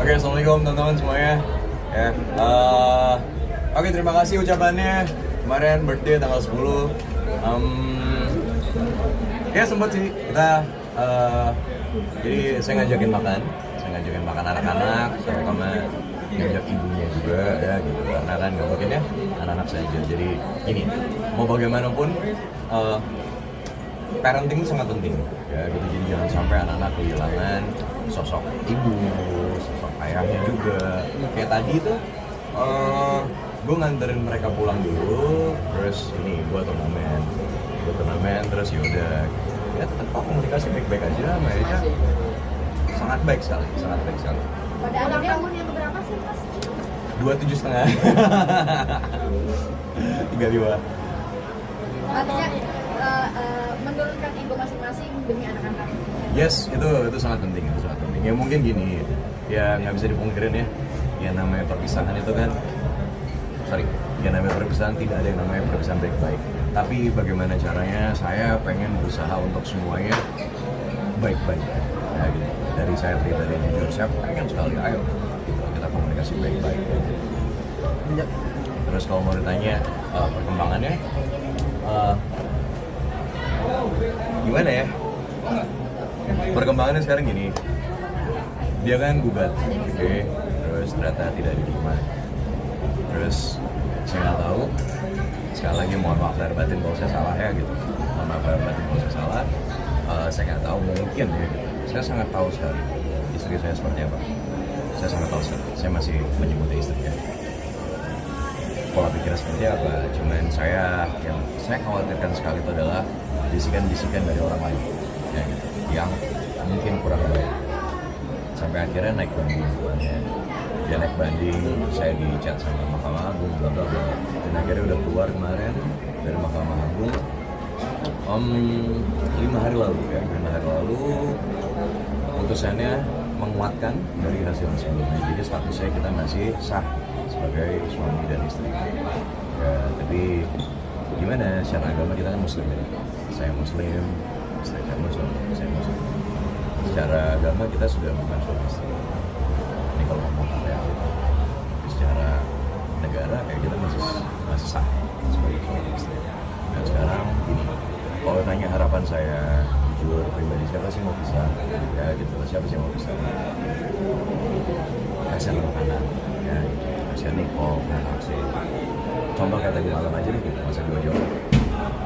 Oke, assalamualaikum teman-teman semuanya. Ya, oke, terima kasih ucapannya. Kemarin birthday tanggal 10. Ya sempet sih kita. Jadi saya ngajakin makan anak-anak, sama ngajak ibunya juga ya gitu. Karena kan nggak mungkin ya anak-anak saja. Jadi ini mau bagaimanapun parenting itu sangat penting ya gitu. Jadi jangan sampai anak-anak kehilangan sosok ibu, sosok ayahnya juga. Kayak tadi tuh gue nganterin mereka pulang dulu, terus ini gue turnamen terus yaudah ya tetap komunikasi baik-baik aja sama Eca. Sangat baik sekali. Pada akhirnya umur yang berapa sih Mas? 27,5. 35. Artinya menurunkan ego masing-masing demi anak-anak. Yes, itu sangat penting, Ya mungkin gini, ya nggak bisa dipungkirin ya. Ya namanya perpisahan itu kan, namanya perpisahan tidak ada yang namanya perpisahan baik-baik. Tapi bagaimana caranya? Saya pengen berusaha untuk semuanya baik-baik. Ya, gitu. Dari saya pribadi jujur, saya pengen sekali, ayo gitu, kita komunikasi baik-baik. Ya. Terus kalau mau ditanya perkembangannya, gimana ya? Perkembangannya sekarang gini, dia kan gugat, terus ternyata tidak diterima. Terus saya nggak tahu, sekali lagi mohon maaf lahir batin kalau saya salah ya gitu. Mohon maaf lahir batin kalau saya salah. Saya nggak tahu, mungkin ya gitu. Saya sangat tahu sekali istri saya seperti apa. Saya sangat tahu sekali. Saya masih menyebutnya istrinya. Pola pikirnya seperti apa? Cuman yang saya khawatirkan sekali itu adalah bisikan-bisikan dari orang lain, ya gitu, yang mungkin kurang baik. Sampai akhirnya naik banding, dia naik banding, saya dicat sama Mahkamah Agung, bla bla bla. Dan akhirnya udah keluar kemarin dari Mahkamah Agung. 5 hari lalu putusannya menguatkan dari hasil sebelumnya. Jadi statusnya kita masih sah sebagai suami dan istri. Ya, tapi gimana? Secara agama kita kan muslim ya. Saya muslim, istri saya muslim, saya muslim. Secara agama kita sudah bukan suami istri. Ini kalau ngomong ya. Secara negara kayak kita masih sah sebagai suami istri. Dan sekarang gini, kalau tanya harapan saya jujur pribadi, siapa sih mau bisa ya gitu, siapa sih mau bisa kasihan anak-anak ya, kasihan Nicole, anak sih. Contoh kayak tadi malam aja nih gitu, masa jauh-jauh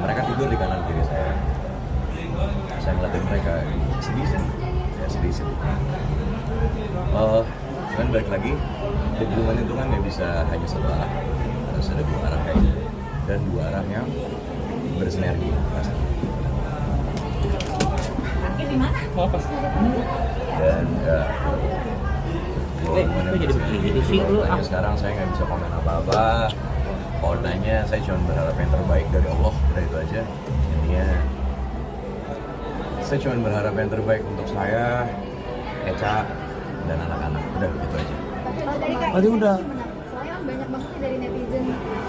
mereka tidur di kanan kiri saya ngeliatin mereka sedih kan balik lagi, hubungan itu kan nggak bisa hanya satu arah, harus ada dua arah kayak gitu, dan dua arah yang bersinergi pasti. Di mana? Dan sekarang saya nggak bisa komen apa-apa. Kalau nanya, saya cuma berharap yang terbaik dari Allah, udah itu aja. Intinya saya cuma berharap yang terbaik untuk saya, Eca, dan anak-anak. Udah gitu aja. Tadi udah. Soalnya banyak banget dari netizen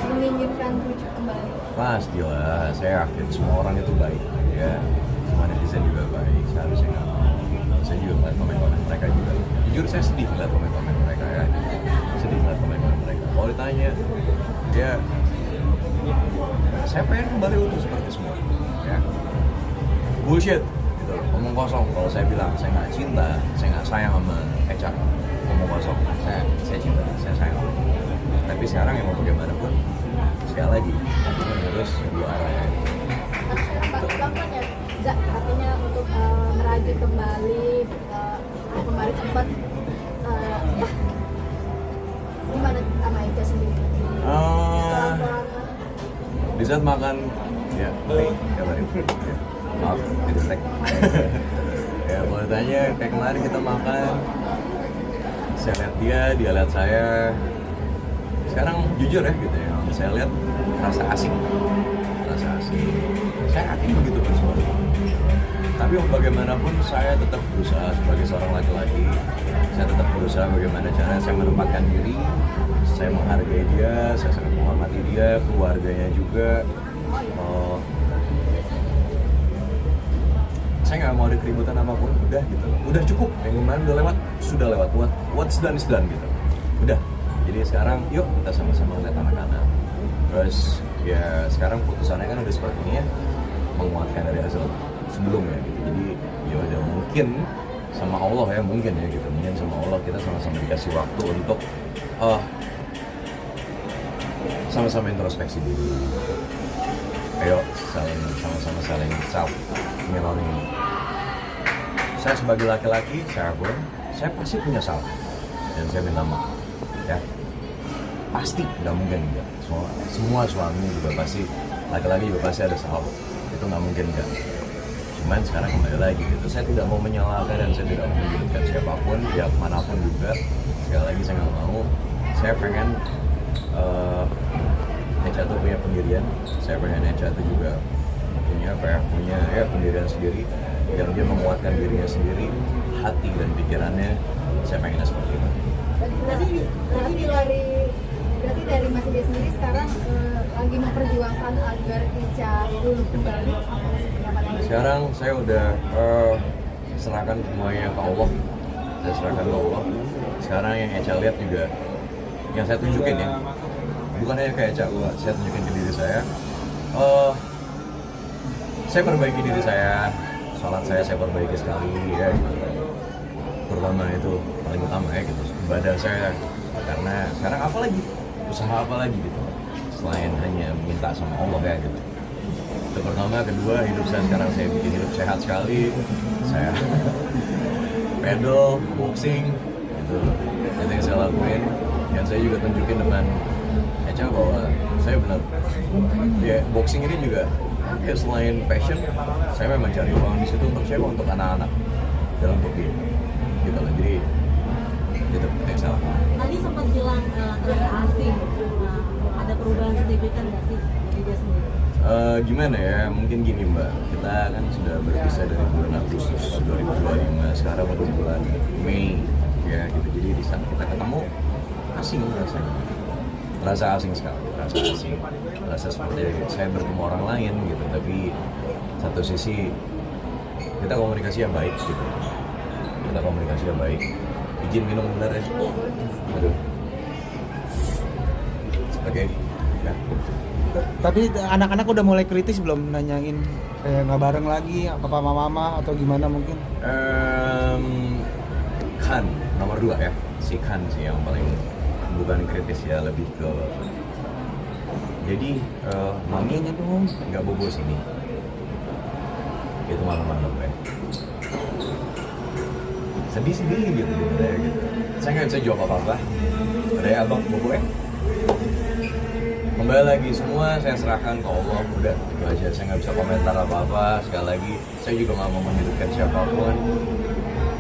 menginginkan rujuk kembali. Pastilah, saya yakin semua orang itu baik, ya. Semua netizen juga baik, seharusnya nggak mau. Saya juga ngeliat komen-komen mereka juga. Jujur saya sedih ngeliat komen-komen mereka ya. Kalau ditanya, ya saya pengen kembali utuh seperti semua. Ya. Bullshit, gitu. Ngomong kosong. Kalau saya bilang saya nggak cinta, saya nggak sayang sama Eca, ngomong kosong. Saya cinta, saya sayang. Tapi sekarang yang mau bagaimanapun, sekali lagi, harus dua arah ya. Bangkan ya, artinya untuk merajut kembali cepat. Gimana sama Eca sendiri? Di saat makan, ya, kabarin. Ya, maaf, itu tek. Ya, mau ditanya, kayak kemarin kita makan, saya lihat dia lihat saya. Sekarang jujur ya, gitu ya, saya lihat rasa asing. Saya yakin begitu kan semua. Tapi bagaimanapun saya tetap berusaha sebagai seorang laki-laki. Saya tetap berusaha bagaimana cara saya menempatkan diri. Saya menghargai dia, saya sangat menghormati dia, keluarganya juga. saya nggak mau ada keributan apapun, udah gitu loh. Udah cukup, yang kemarin udah lewat, sudah lewat. What's done is done gitu. Udah. Jadi sekarang yuk kita sama-sama lihat anak-anak. Terus ya sekarang putusannya kan udah seperti ini ya, menguatkan dari hasil sebelumnya gitu. Jadi ya udah mungkin sama Allah ya, mungkin ya gitu. Mungkin sama Allah kita sama-sama dikasih waktu untuk sama-sama introspeksi diri. Ayo sama-sama saling self melalui. Saya sebagai laki-laki, saya pasti punya salah dan saya minta maaf ya, pasti nggak mungkin enggak. Semua suami juga pasti, laki-laki juga pasti ada salah, itu nggak mungkin enggak. Cuman sekarang kembali lagi gitu, saya tidak mau menyalahkan dan saya tidak mau menyudutkan siapapun, ya manapun juga. Sekali lagi saya nggak mau, saya pengen Echa tuh punya pendirian, saya pengen Echa tuh juga punya ya pendirian sendiri, yang dia menguatkan dirinya sendiri, hati dan pikirannya, saya pengennya seperti itu. Berarti dari Mas Ide sendiri sekarang lagi memperjuangkan agar Echa lulus kembali apa seperti apa? Sekarang saya udah serahkan semuanya ke Allah, saya serahkan ke Allah. Sekarang yang Echa lihat juga, yang saya tunjukin ya, bukan hanya kayak Echa, saya tunjukin ke diri saya. Saya perbaiki diri saya, sholat saya perbaiki sekali ya gitu. Terutama itu paling utama ya gitu, ibadah saya. Karena sekarang apa lagi, usaha apa lagi gitu selain hanya minta sama Allah ya gitu. Itu pertama. Kedua, hidup saya sekarang saya bikin hidup sehat sekali. Saya pedal, boxing, itu yang saya lakuin. Dan saya juga tunjukin depan Echa bahwa saya benar ya, boxing ini juga ya, selain passion, saya memang cari uang di situ untuk siapa, untuk anak-anak dan untuk dia gitu loh. Jadi itu yang salah. Tadi sempat bilang terasa asing, ada perubahan signifikan nggak sih dari dia sendiri? Gimana ya, mungkin gini Mbak, kita kan sudah berpisah dari bulan Agustus 2025, sekarang udah bulan Mei ya gitu. Jadi di saat kita ketemu, asing rasanya, terasa asing sekali, terasa seperti saya bertemu orang lain gitu. Tapi satu sisi kita komunikasi yang baik gitu, izin minum bentar ya. Aduh. Oke. Ya. Tapi anak-anak udah mulai kritis belum nanyain kayak nggak bareng lagi apa papa mama atau gimana mungkin? Kan nomor 2 ya, si Kan sih yang paling bukan kritis ya, lebih ke jadi mami dong nggak bobo sini itu malam-malam ya, sedih gitu ya gitu. Saya nggak bisa jawab apa-apa, ada ya abang bobo ya. Kembali lagi semua saya serahkan ke Allah, udah itu aja. Saya nggak bisa komentar apa-apa. Sekali lagi saya juga nggak mau menyudutkan siapapun,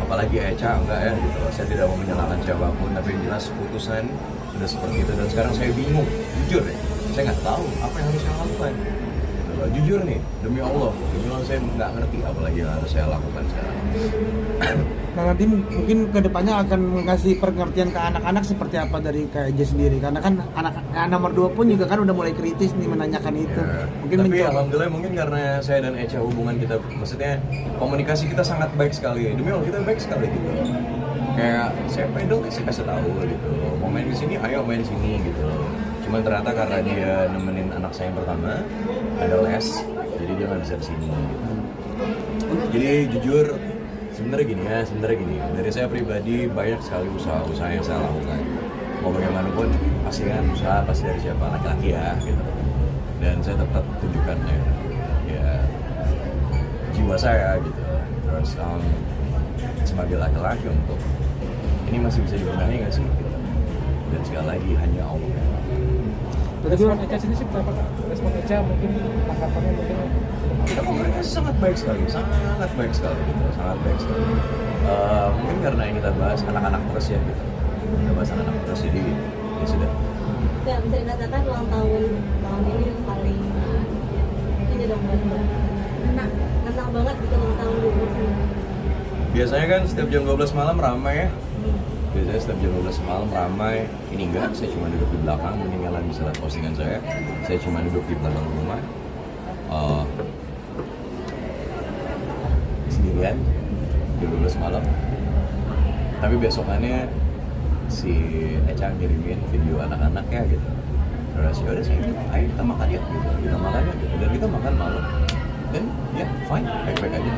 apalagi Echa, enggak ya gitu. Saya tidak mau menyalahkan siapapun, tapi yang jelas putusan sudah seperti itu. Dan sekarang saya bingung, jujur ya, saya nggak tahu apa yang harus saya lakukan gitu loh. Jujur nih, demi Allah saya nggak ngerti apalagi yang harus saya lakukan sekarang. Nah nanti mungkin kedepannya akan mengasih pengertian ke anak-anak seperti apa dari KJ sendiri, karena kan anak nomor 2 pun juga kan udah mulai kritis nih menanyakan itu Ya, mungkin tapi mencoba. alhamdulillah mungkin karena saya dan Echa hubungan kita, maksudnya komunikasi kita sangat baik sekali, demi Allah kita baik sekali gitu. Kayak saya pedal saya kasih tahu gitu, mau main di sini ayo main sini gitu. Cuman ternyata karena dia nemenin anak saya yang pertama ada les, jadi dia nggak bisa kesini gitu. Jadi jujur sebenarnya gini, dari saya pribadi banyak sekali usaha yang saya lakukan. Mau bagaimanapun pasti kan usaha pasti dari siapa, laki-laki ya gitu. Dan saya tetap tunjukkan ya jiwa saya gitu. Terus sebagai laki-laki untuk ini masih bisa dibenahi nggak sih? Gitu. Dan sekali lagi hanya Allah. Respon Echa sini sih berapa Kak? Respon Echa mungkin tanggapannya mungkin Kita komunikasi sangat baik sekali gitu, sangat baik sekali. Mungkin karena yang kita bahas anak-anak terus ya gitu. Kita bahas anak-anak terus, jadi ya sudah. Ya bisa dikatakan ulang tahun ini paling ini dong enak banget gitu ulang tahun dulu. Biasanya kan setiap jam 12 malam ramai ya. Biasanya setiap jam 12 malam ramai. Ini enggak, saya cuma duduk di belakang. Mungkin kalian bisa lihat postingan saya cuma duduk di belakang rumah sendiri sendirian jam 12 malam. Tapi besokannya si Eca ngirimin video anak-anaknya gitu. Terus ya udah saya bilang, ayo kita makan ya gitu. Kita makan ya gitu. Dan kita makan malam. Dan ya fine, baik-baik aja.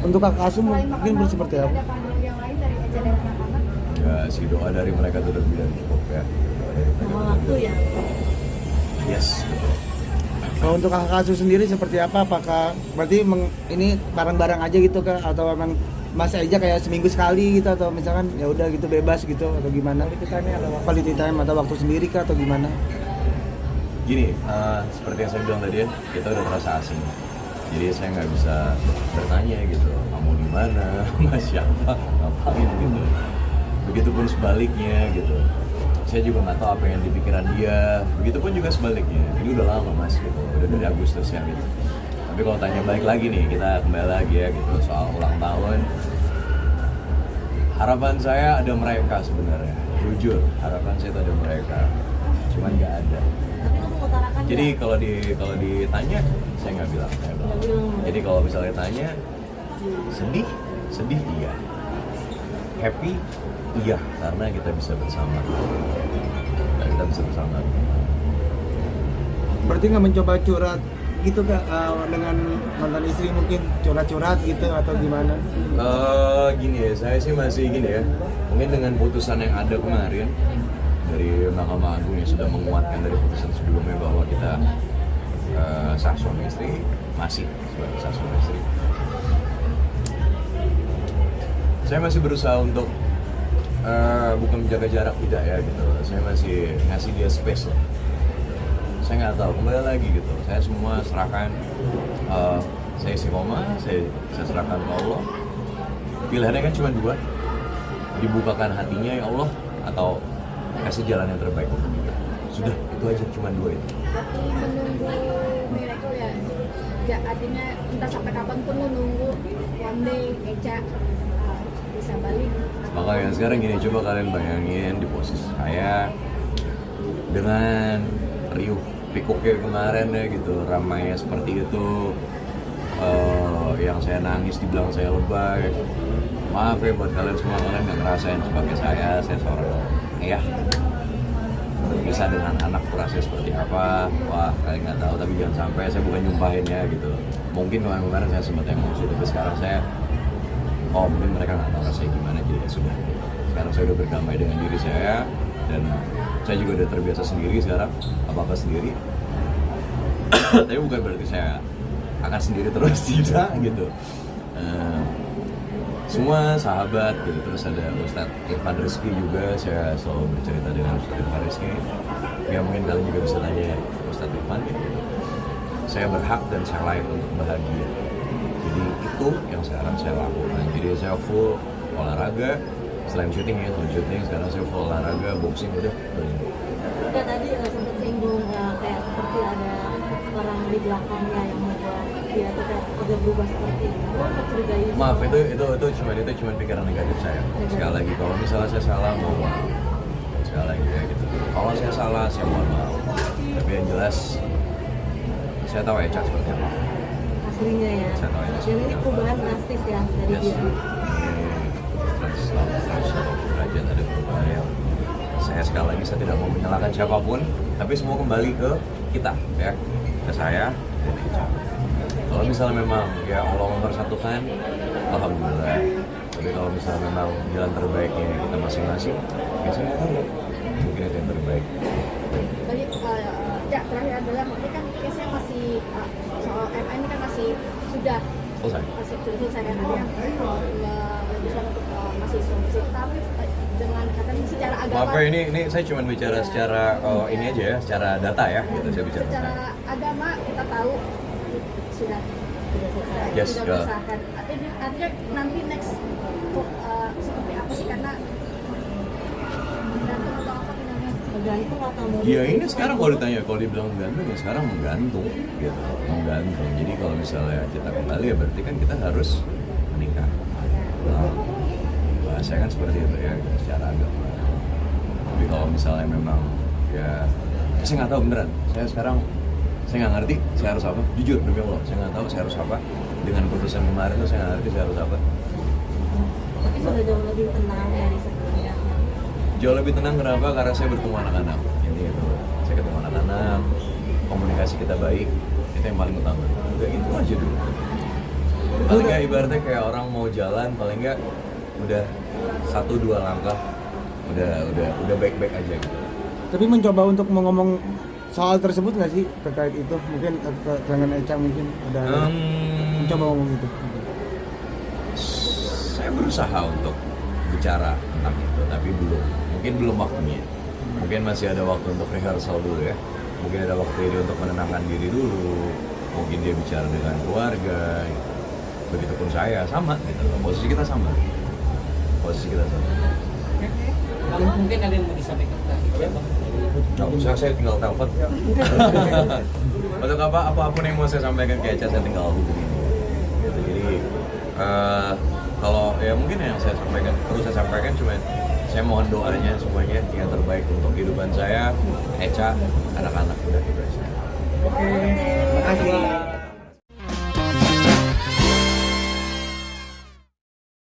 Untuk kakak asuh Selain makan mungkin malam, seperti ada apa? pandangan yang lain dari Eca dan anak-anak? Ya si doa dari mereka itu lebih dari cukup ya. Doa dari mereka Sama itu waktu lebih- ya. Yes, betul. Kalau untuk kakak asuh sendiri seperti apa? Apakah berarti ini bareng-bareng aja gitu kah? Atau memang Mas Eja kayak seminggu sekali gitu, atau misalkan ya udah gitu bebas gitu, atau gimana? Quality time atau waktu sendiri kah atau gimana? Gini, seperti yang saya bilang tadi ya, kita udah merasa asing. Jadi saya nggak bisa bertanya gitu, kamu di mana, sama siapa, ngapain gitu. Begitupun sebaliknya gitu. Saya juga nggak tahu apa yang di pikiran dia. Begitupun juga sebaliknya. Ini udah lama mas gitu, udah dari Agustus ya gitu. Tapi kalau tanya balik lagi nih, kita kembali lagi ya gitu soal ulang tahun. Harapan saya ada mereka sebenarnya, jujur. Harapan saya itu ada mereka, cuman nggak ada. Tapi lu mengutarakan Jadi nggak? kalau ditanya, saya nggak bilang. Nggak bilang. Jadi kalau misalnya tanya, sedih iya. Happy iya, karena kita bisa bersama. Dan kita bisa bersama. Berarti nggak mencoba curhat gitu kak dengan mantan istri, mungkin curhat-curhat gitu atau gimana? Gini ya, saya sih masih gini ya. Mungkin dengan putusan yang ada kemarin dari Mahkamah Agung yang sudah menguatkan dari putusan sebelumnya bahwa kita sah suami istri, masih sebagai sah suami istri. Saya masih berusaha untuk bukan menjaga jarak, tidak ya gitu. Saya masih ngasih dia space lah. Saya nggak tahu, kembali lagi gitu. Saya semua serahkan, saya istiqomah, saya serahkan ke Allah. Pilihannya kan cuma dua, dibukakan hatinya ya Allah, atau kasih jalan yang terbaik untuk kita. Sudah, itu aja, cuma dua itu. Berarti menunggu miracle ya? Ya, artinya entah sampai kapanpun lu nunggu one day Eca bisa balik. Makanya sekarang gini, coba kalian bayangin di posisi saya dengan riuh pikuknya kemarin ya gitu, ramainya seperti itu, yang saya nangis dibilang saya lebay. Maaf ya buat kalian semua, kalian nggak ngerasain sebagai saya seorang ayah bisa dengan anak rasanya seperti apa. Wah, kalian nggak tahu, tapi jangan sampai, saya bukan nyumpahin ya gitu. Mungkin kemarin saya sempat emosi, tapi sekarang saya mungkin mereka nggak tahu rasanya gimana, jadi ya sudah. Sekarang saya udah berdamai dengan diri saya, dan saya juga udah terbiasa sendiri sekarang, apa-apa sendiri. Tapi bukan berarti saya akan sendiri terus, tidak gitu. Semua sahabat gitu. Terus ada Ustadz Irfan Rizky juga, saya selalu bercerita dengan Ustadz Irfan Rizky. Ya mungkin kalian juga bisa tanya Ustadz Irfan gitu. Saya berhak dan saya layak untuk bahagia. Jadi itu yang sekarang saya lakukan. Jadi saya full olahraga, selain syuting ya, sekarang saya full olahraga, boxing udah. Enggak, tadi sempat singgung kayak seperti ada orang di belakangnya yang membuat dia tuh kayak agak berubah seperti itu. Lo mencurigai? Maaf, itu cuma pikiran negatif saya. Sekali lagi, kalau misalnya saya salah, mohon maaf. Sekali lagi ya gitu. Kalau saya salah, saya mohon maaf. Tapi yang jelas, saya tahu Eca seperti apa. Aslinya ya. Saya tahu Eca Dan seperti ini apa. perubahan drastis ya dari Yes. dia. Ini 180 derajat ada perubahan ya. Saya sekali lagi, saya tidak mau menyalahkan siapapun, tapi semua kembali ke kita ya, ke saya dan Eca. Kalau misalnya memang ya Allah mempersatukan, alhamdulillah. Tapi kalau misalnya memang jalan terbaiknya kita masing-masing, ya saya nggak tahu. Mungkin itu yang terbaik. Bagi ya terakhir adalah mungkin kan case-nya masih soal MA ini kan masih sudah selesai kan, ada yang memutuskan untuk masih solusi, tapi dengan katanya secara agama, Maaf ya, ini saya cuma bicara secara ini aja ya, secara data ya, gitu saya bicara. secara agama kita tahu sudah selesai, Yes, sudah ya. disahkan. Artinya nanti next seperti apa sih, karena gantung atau apa finalnya? Bergantung atau mau Ya ini sekarang kalau ditanya, kalau dibilang menggantung ya sekarang menggantung gitu, menggantung. Jadi kalau misalnya kita kembali ya berarti kan kita harus menikah. Nah, bahasanya kan seperti itu ya, secara agama. Tapi kalau misalnya memang ya saya nggak tahu beneran. Saya sekarang saya nggak ngerti saya harus apa. Jujur demi Allah, saya nggak tahu saya harus apa. dengan putusan kemarin tuh saya nggak ngerti saya harus apa. Tapi sudah jauh lebih tenang dari sebelumnya. Jauh lebih tenang kenapa? Karena saya bertemu anak-anak. Ini itu, saya ketemu anak-anak, komunikasi kita baik, itu yang paling utama. Udah itu aja dulu. Paling nggak ibaratnya kayak orang mau jalan, paling nggak udah 1-2 langkah, udah baik-baik aja gitu. Tapi mencoba untuk ngomong soal tersebut nggak sih terkait itu? Mungkin dengan Echa mungkin ada mencoba ngomong itu. Saya berusaha untuk bicara tentang itu, tapi mungkin belum waktunya. Mungkin masih ada waktu untuk rehearsal dulu ya. Mungkin ada waktu dia untuk menenangkan diri dulu. Mungkin dia bicara dengan keluarga. Gitu. Begitupun saya sama gitu. Posisi kita sama. Kalau mungkin ada yang mau disampaikan ya bang. Nggak usah, saya tinggal telepon. Untuk apapun yang mau saya sampaikan ke Echa, saya tinggal hubungin. Gitu. Jadi kalau ya mungkin yang perlu saya sampaikan cuma saya mohon doanya semuanya yang terbaik untuk kehidupan saya, Echa, anak-anak udah gitu aja. Oke, makasih.